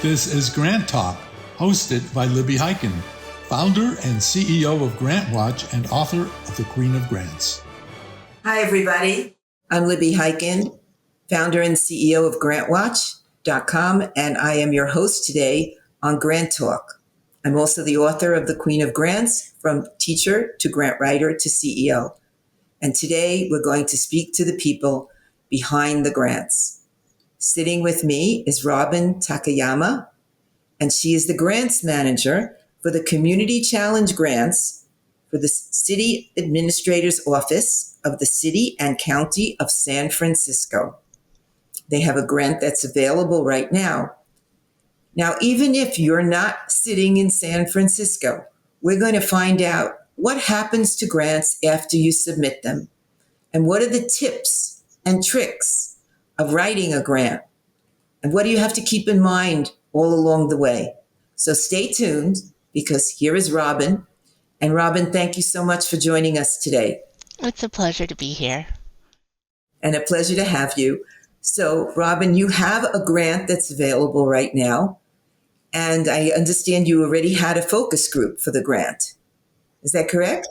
This is GrantTalk, hosted by Libby Hikind, founder and CEO of GrantWatch and author of The Queen of Grants. Hi, everybody. I'm Libby Hikind, founder and CEO of GrantWatch.com, and I am your host today on GrantTalk. I'm also the author of The Queen of Grants, From Teacher to Grant Writer to CEO. And today we're going to speak to the people behind the grants. Sitting with me is Robynn Takayama, and she is the grants manager for the Community Challenge Grants for the City Administrator's Office of the City and County of San Francisco. They have a grant that's available right now. Now, even if you're not sitting in San Francisco, we're going to find out what happens to grants after you submit them, and what are the tips and tricks of writing a grant, and what do you have to keep in mind all along the way. So stay tuned, because here is Robynn. And Robynn, thank you so much for joining us today. It's a pleasure to be here. And a pleasure to have you. So Robynn, you have a grant that's available right now. And I understand you already had a focus group for the grant. Is that correct?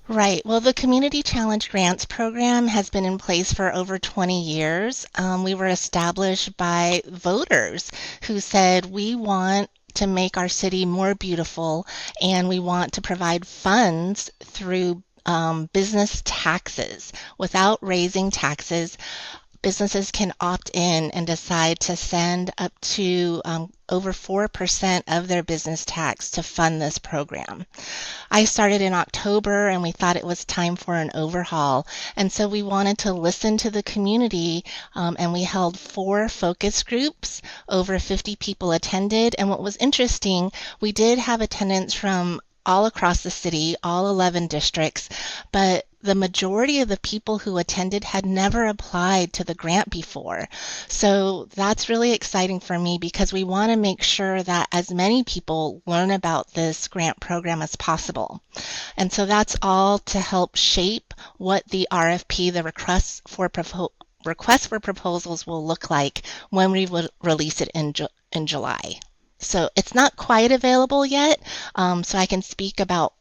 Right. Well, the Community Challenge Grants program has been in place for over 20 years. We were established by voters who said we want to make our city more beautiful, and we want to provide funds through business taxes. Without raising taxes, businesses can opt in and decide to send up to over 4% of their business tax to fund this program. I started in October, and we thought it was time for an overhaul. And so we wanted to listen to the community, and we held 4 focus groups. Over 50 people attended. And what was interesting, we did have attendance from all across the city, all 11 districts, but the majority of the people who attended had never applied to the grant before. So that's really exciting for me, because we want to make sure that as many people learn about this grant program as possible. And so that's all to help shape what the RFP, the request for proposals, will look like when we release it in July. So it's not quite available yet, so I can speak about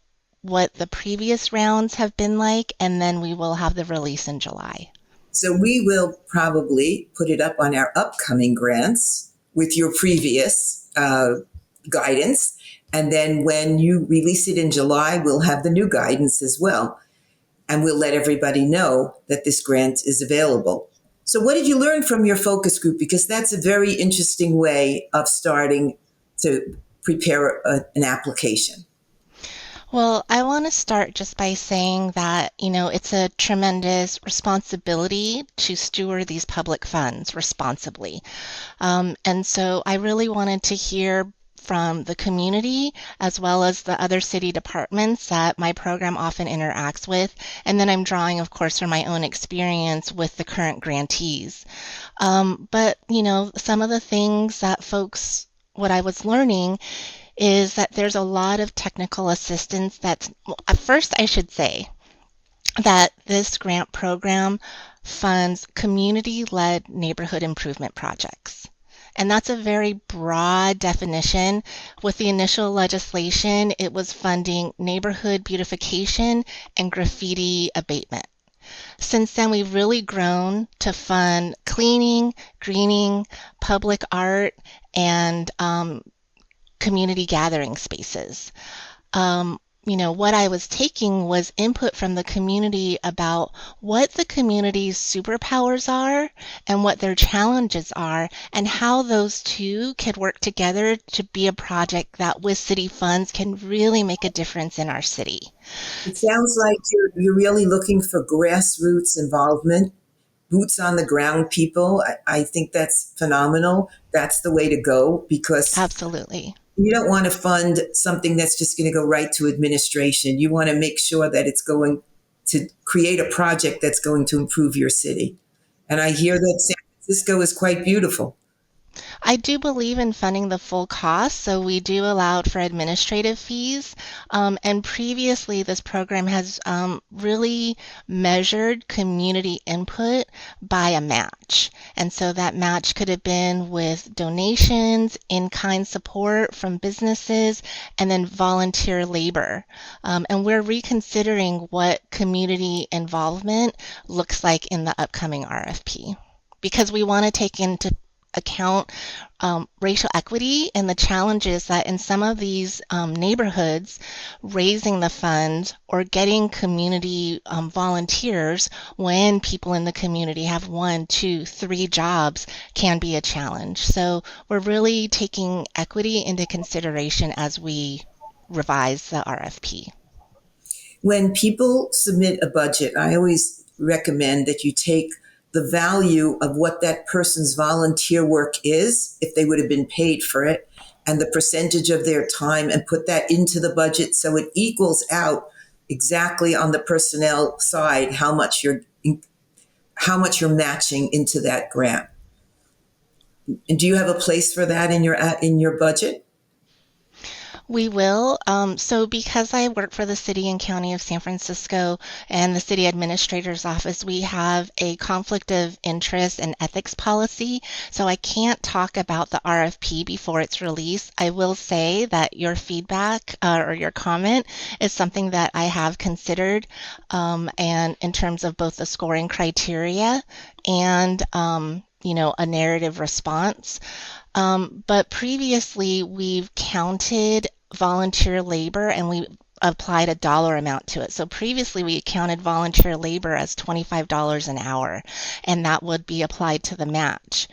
what the previous rounds have been like, and then we will have the release in July. So we will probably put it up on our upcoming grants with your previous guidance. And then when you release it in July, we'll have the new guidance as well. And we'll let everybody know that this grant is available. So what did you learn from your focus group? Because that's a very interesting way of starting to prepare an application. Well, I want to start just by saying that, it's a tremendous responsibility to steward these public funds responsibly. And so I really wanted to hear from the community, as well as the other city departments that my program often interacts with. And then I'm drawing, of course, from my own experience with the current grantees. But, some of the things that what I was learning is that there's a lot of technical assistance first I should say that this grant program funds community-led neighborhood improvement projects. And that's a very broad definition. With the initial legislation, it was funding neighborhood beautification and graffiti abatement. Since then, we've really grown to fund cleaning, greening, public art, and community gathering spaces. What I was taking was input from the community about what the community's superpowers are and what their challenges are, and how those two could work together to be a project that with city funds can really make a difference in our city. It sounds like you're really looking for grassroots involvement, boots on the ground people. I think that's phenomenal. That's the way to go, because Absolutely. You don't want to fund something that's just going to go right to administration. You want to make sure that it's going to create a project that's going to improve your city. And I hear that San Francisco is quite beautiful. I do believe in funding the full cost, so we do allow for administrative fees. And previously, this program has really measured community input by a match. And so that match could have been with donations, in-kind support from businesses, and then volunteer labor. And we're reconsidering what community involvement looks like in the upcoming RFP because we want to take into account racial equity and the challenges that in some of these neighborhoods, raising the funds or getting community volunteers when people in the community have 1, 2, 3 jobs can be a challenge. So we're really taking equity into consideration as we revise the RFP. When people submit a budget, I always recommend that you take the value of what that person's volunteer work is, if they would have been paid for it, and the percentage of their time, and put that into the budget so it equals out exactly on the personnel side how much you're matching into that grant. And do you have a place for that in your budget? We will. So because I work for the City and County of San Francisco and the City Administrator's Office, we have a conflict of interest and ethics policy. So I can't talk about the RFP before it's released. I will say that your feedback or your comment is something that I have considered, and in terms of both the scoring criteria and a narrative response. But previously we've counted volunteer labor and we applied a dollar amount to it. So previously we counted volunteer labor as $25 an hour, and that would be applied to the match.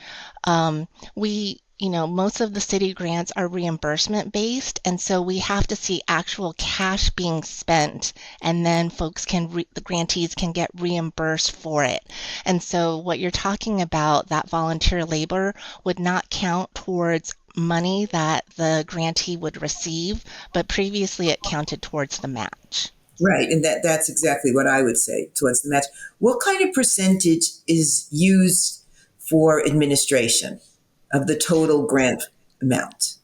Most of the city grants are reimbursement based, and so we have to see actual cash being spent, and then the grantees can get reimbursed for it. And so what you're talking about, that volunteer labor, would not count towards money that the grantee would receive, but previously it counted towards the match. Right, and that's exactly what I would say towards the match. What kind of percentage is used for administration of the total grant amount?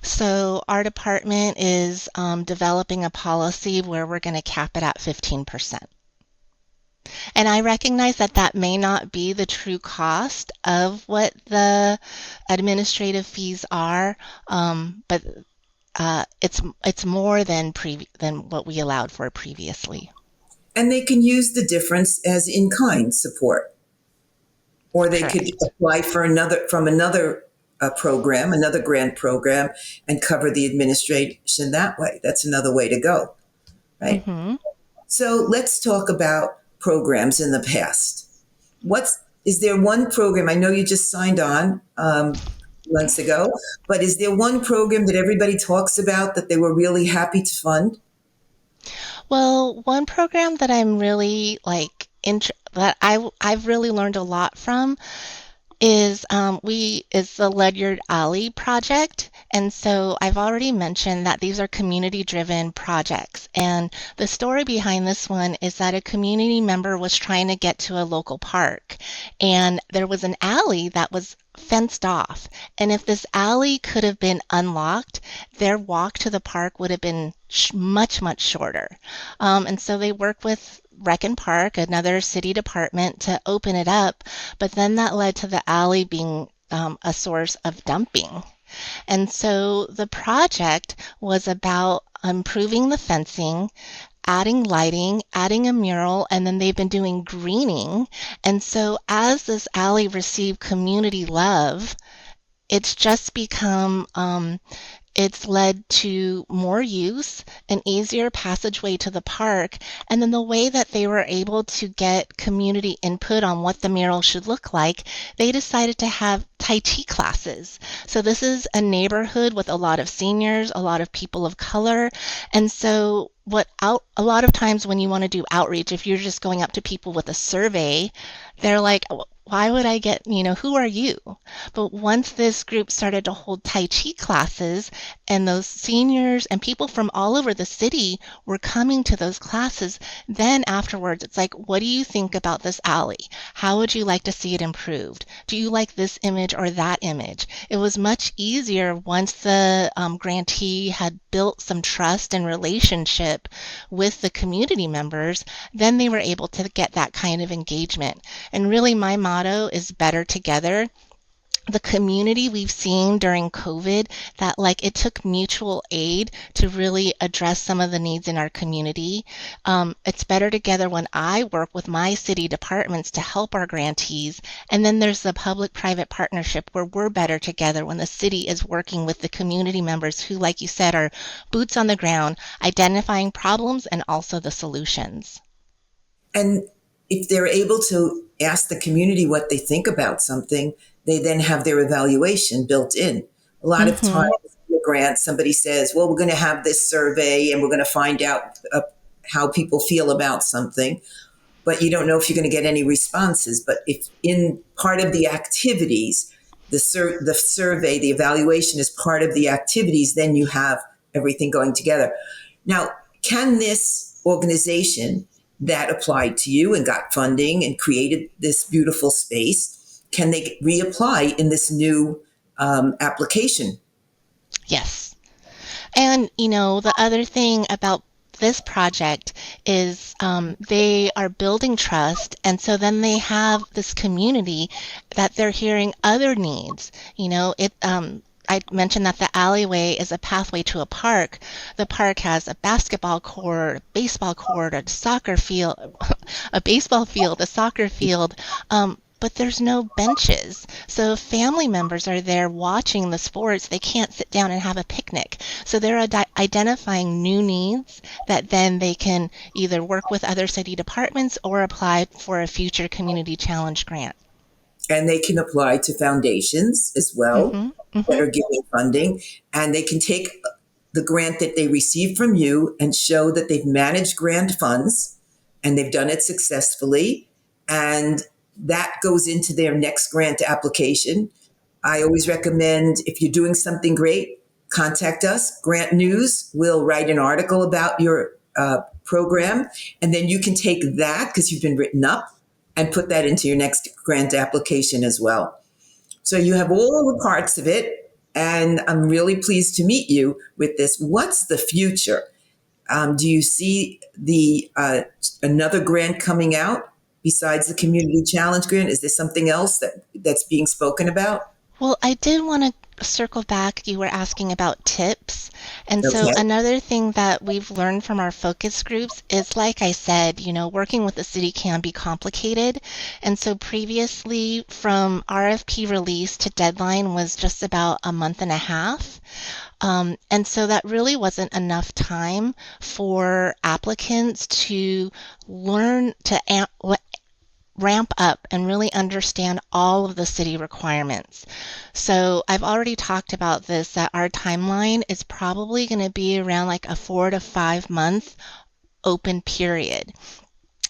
So our department is developing a policy where we're going to cap it at 15%. And I recognize that that may not be the true cost of what the administrative fees are, but it's more than what we allowed for previously. And they can use the difference as in-kind support, or they Correct. could apply for another program, another grant program, and cover the administration that way. That's another way to go, right? Mm-hmm. So let's talk about programs in the past. Is there one program? I know you just signed on months ago, but is there one program that everybody talks about that they were really happy to fund? Well, one program that I'm really that I've really learned a lot from is the Ledyard Alley project. And so I've already mentioned that these are community-driven projects. And the story behind this one is that a community member was trying to get to a local park, and there was an alley that was fenced off. And if this alley could have been unlocked, their walk to the park would have been much, much shorter. And so they worked with Rec and Park, another city department, to open it up, but then that led to the alley being a source of dumping. And so the project was about improving the fencing, adding lighting, adding a mural, and then they've been doing greening. And so as this alley received community love, it's just become it's led to more use, an easier passageway to the park, and then the way that they were able to get community input on what the mural should look like, they decided to have Tai Chi classes. So this is a neighborhood with a lot of seniors, a lot of people of color, and so a lot of times when you want to do outreach, if you're just going up to people with a survey, they're like, why would I get, who are you? But once this group started to hold Tai Chi classes, and those seniors and people from all over the city were coming to those classes, then afterwards it's like, what do you think about this alley? How would you like to see it improved? Do you like this image or that image? It was much easier once the grantee had built some trust and relationship with the community members, then they were able to get that kind of engagement. And really, my motto is better together. The community we've seen during COVID, that like it took mutual aid to really address some of the needs in our community. It's better together when I work with my city departments to help our grantees. And then there's the public-private partnership where we're better together when the city is working with the community members who, like you said, are boots on the ground, identifying problems and also the solutions. And if they're able to ask the community what they think about something, they then have their evaluation built in. A lot of times in the grant, somebody says, well, we're going to have this survey and we're going to find out how people feel about something, but you don't know if you're going to get any responses. But if in part of the activities, the survey, the evaluation is part of the activities, then you have everything going together. Now, can this organization that applied to you and got funding and created this beautiful space, can they reapply in this new application? Yes. And, the other thing about this project is they are building trust. And so then they have this community that they're hearing other needs. I mentioned that the alleyway is a pathway to a park. The park has a basketball court, a baseball court, a soccer field, a baseball field, a soccer field. But there's no benches. So if family members are there watching the sports, they can't sit down and have a picnic. So they're identifying new needs that then they can either work with other city departments or apply for a future community challenge grant. And they can apply to foundations as well that are giving funding. And they can take the grant that they receive from you and show that they've managed grant funds and they've done it successfully. And that goes into their next grant application. I always recommend, if you're doing something great, contact us. Grant News will write an article about your program, and then you can take that, because you've been written up, and put that into your next grant application as well. So you have all the parts of it, and I'm really pleased to meet you with this. What's the future? Do you see another grant coming out besides the Community Challenge Grant? Is there something else that's being spoken about? Well, I did want to circle back. You were asking about tips. And so another thing that we've learned from our focus groups is, like I said, working with the city can be complicated. And so previously, from RFP release to deadline was just about a month and a half. And so that really wasn't enough time for applicants to learn to ramp up and really understand all of the city requirements. So I've already talked about this, that our timeline is probably going to be around like a 4 to 5 month open period.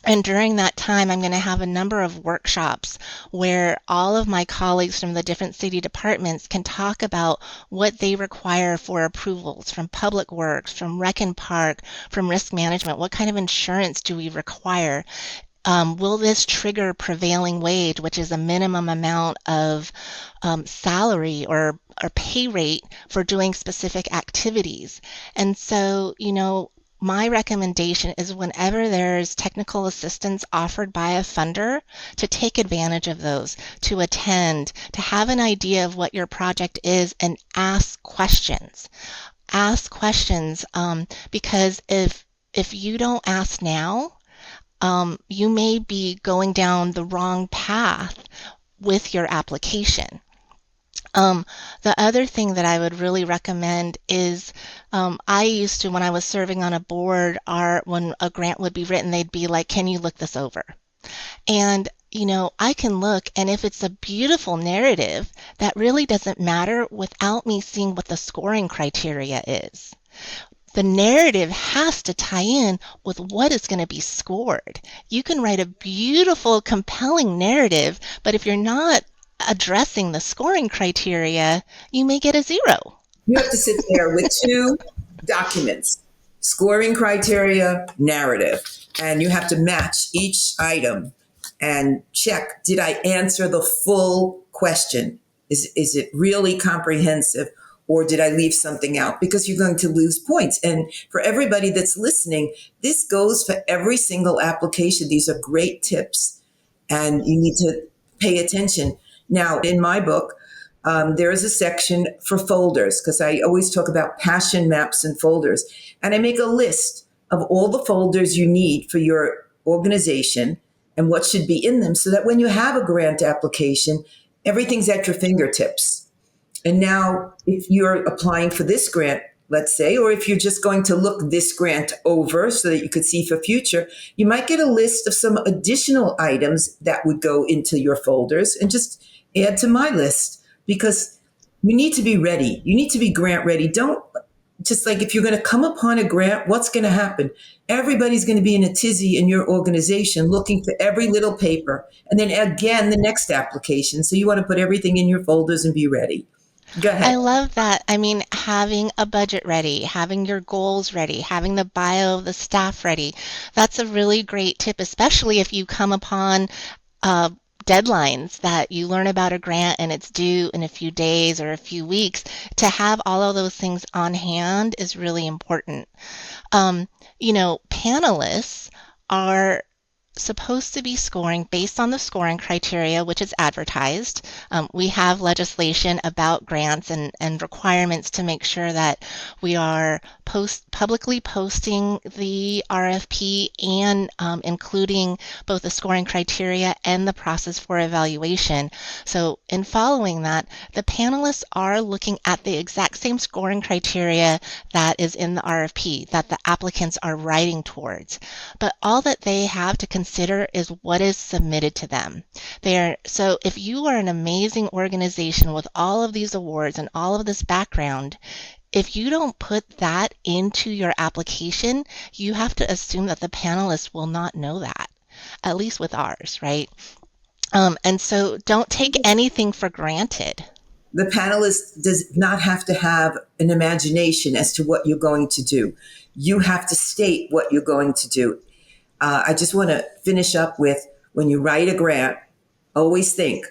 And during that time, I'm going to have a number of workshops where all of my colleagues from the different city departments can talk about what they require for approvals from Public Works, from Rec and Park, from risk management. What kind of insurance do we require? Will this trigger prevailing wage, which is a minimum amount of salary or pay rate for doing specific activities? And so, my recommendation is whenever there's technical assistance offered by a funder, to take advantage of those, to attend, to have an idea of what your project is, and ask questions. Ask questions, because if you don't ask now, you may be going down the wrong path with your application. The other thing that I would really recommend is, I used to, when I was serving on a board, when a grant would be written, they'd be like, can you look this over? And, I can look, and if it's a beautiful narrative, that really doesn't matter without me seeing what the scoring criteria is. the narrative has to tie in with what is going to be scored. You can write a beautiful, compelling narrative, but if you're not addressing the scoring criteria, you may get a 0. You have to sit there with two documents, scoring criteria, narrative, and you have to match each item and check, did I answer the full question? Is it really comprehensive, or did I leave something out? Because you're going to lose points. And for everybody that's listening, this goes for every single application. These are great tips, and you need to pay attention. Now, in my book, there is a section for folders, because I always talk about passion maps and folders. And I make a list of all the folders you need for your organization and what should be in them, so that when you have a grant application, everything's at your fingertips. And now, if you're applying for this grant, let's say, or if you're just going to look this grant over so that you could see for future, you might get a list of some additional items that would go into your folders and just add to my list, because you need to be ready. You need to be grant ready. Don't just like, if you're going to come upon a grant, what's going to happen? Everybody's going to be in a tizzy in your organization looking for every little paper. And then again, the next application. So you want to put everything in your folders and be ready. Go ahead. I love that. I mean, having a budget ready, having your goals ready, having the bio of the staff ready. That's a really great tip, especially if you come upon deadlines that you learn about a grant and it's due in a few days or a few weeks. To have all of those things on hand is really important. Panelists are supposed to be scoring based on the scoring criteria, which is advertised. We have legislation about grants and requirements to make sure that we are publicly posting the RFP and including both the scoring criteria and the process for evaluation. So in following that, the panelists are looking at the exact same scoring criteria that is in the RFP that the applicants are writing towards. But all that they have to consider is what is submitted to them. So if you are an amazing organization with all of these awards and all of this background, if you don't put that into your application, you have to assume that the panelists will not know that, at least with ours, right? And so don't take anything for granted. The panelist does not have to have an imagination as to what you're going to do. You have to state what you're going to do. I just want to finish up with, when you write a grant, always think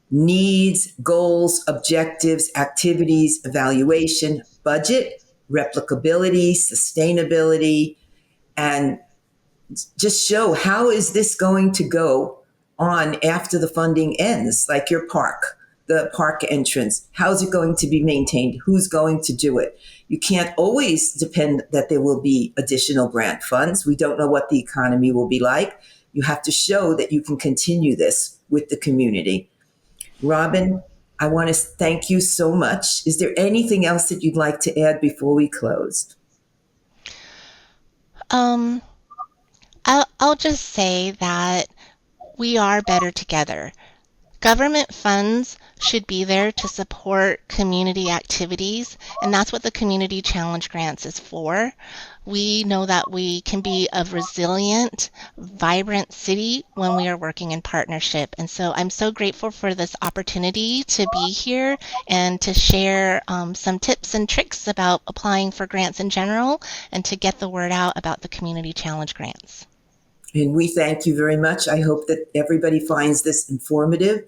needs, goals, objectives, activities, evaluation, budget, replicability, sustainability, and just show, how is this going to go on after the funding ends? Like your park, the park entrance, how's it going to be maintained? Who's going to do it? You can't always depend that there will be additional grant funds. We don't know what the economy will be like. You have to show that you can continue this with the community. Robynn, I want to thank you so much. Is there anything else that you'd like to add before we close? I'll just say that we are better together. Government funds should be there to support community activities, and that's what the Community Challenge Grants is for. We know that we can be a resilient, vibrant city when we are working in partnership. And so I'm so grateful for this opportunity to be here and to share some tips and tricks about applying for grants in general and to get the word out about the Community Challenge Grants. And we thank you very much. I hope that everybody finds this informative,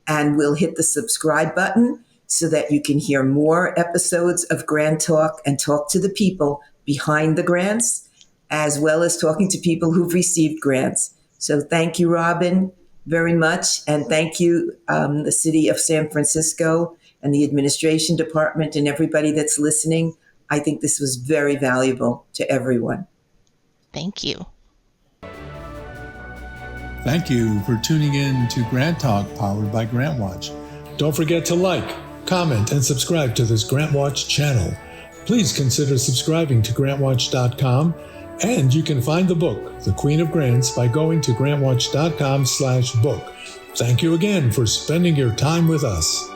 and will hit the subscribe button so that you can hear more episodes of GrantTalk and talk to the people behind the grants, as well as talking to people who've received grants. So thank you, Robynn, very much. And thank you, the City of San Francisco and the administration department and everybody that's listening. I think this was very valuable to everyone. Thank you. Thank you for tuning in to Grant Talk, powered by GrantWatch. Don't forget to like, comment, and subscribe to this GrantWatch channel. Please consider subscribing to grantwatch.com, and you can find the book, The Queen of Grants, by going to grantwatch.com/book. Thank you again for spending your time with us.